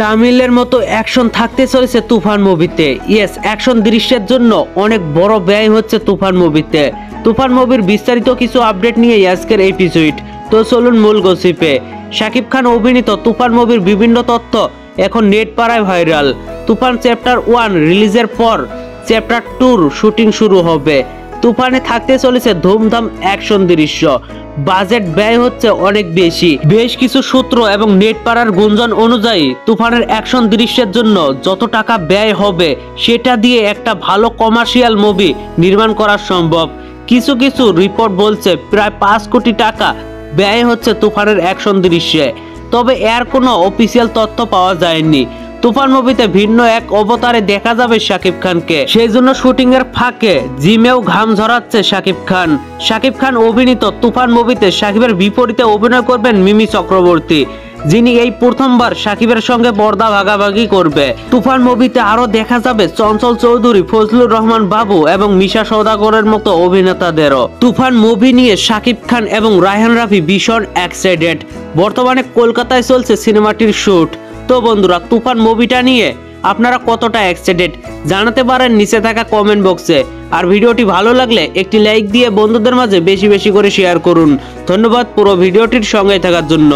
তামিলের মতো অ্যাকশন থাকতে চলেছে তুফান মুভিতে। ইয়েস, অ্যাকশন দৃশ্যের জন্য অনেক বড় ব্যয় হচ্ছে তুফান মুভিতে। তুফান মুভির বিস্তারিত কিছু আপডেট নিয়ে আজকের এপিসোড। তো চলুন মূল গসিপে। শাকিব খান অভিনীত তুফান মুভির বিভিন্ন তথ্য এখন নেট পাড়ায় ভাইরাল। তুফান চ্যাপ্টার 1 রিলিজের পর চ্যাপ্টার 2 শুটিং শুরু হবে। তুফানে থাকতে চলেছে ধুমধাম অ্যাকশন দৃশ্য। বাজেট ব্যয় হচ্ছে অনেক বেশি। বেশ কিছু সূত্র এবং নেট পাড়ার গুঞ্জন অনুযায়ী তুফানের অ্যাকশন দৃশ্যের জন্য যত টাকা ব্যয় হবে সেটা দিয়ে একটা ভালো কমার্শিয়াল মুভি নির্মাণ করা সম্ভব। কিছু কিছু রিপোর্ট বলছে প্রায় 5 কোটি টাকা ব্যয় হচ্ছে তুফানের অ্যাকশন দৃশ্যে। তবে এর কোনো অফিসিয়াল তথ্য পাওয়া যায়নি। তুফান মুভিতে ভিন্ন এক অবতারে দেখা যাবে শাকিব খানকে। সেই জন্য শুটিং এর ফাঁকে জিমেও ঘাম ঝরাচ্ছে শাকিব খান। শাকিব খান অভিনীত তুফান মুভিতে শাকিবের বিপরীতে অভিনয় করবেন মিমি চক্রবর্তী, যিনি এই প্রথমবার শাকিবের সঙ্গে পর্দা ভাগাভাগি করবে। তুফান মুভিতে আরো দেখা যাবে চঞ্চল চৌধুরী, ফজলুর রহমান বাবু এবং মিশা সওদাগরের মতো অভিনেতাদেরও। তুফান মুভি নিয়ে শাকিব খান এবং রায়হান রাফি ভীষণ এক্সাইটেড। বর্তমানে কলকাতায় চলছে সিনেমাটির শুট। তো বন্ধুরা, তুফান মুভিটা নিয়ে আপনারা কতটা এক্সাইটেড জানাতে পারেন নিচে থাকা কমেন্ট বক্সে। আর ভিডিওটি ভালো লাগলে একটি লাইক দিয়ে বন্ধুদের মাঝে বেশি বেশি করে শেয়ার করুন। ধন্যবাদ পুরো ভিডিওটির সঙ্গে থাকার জন্য।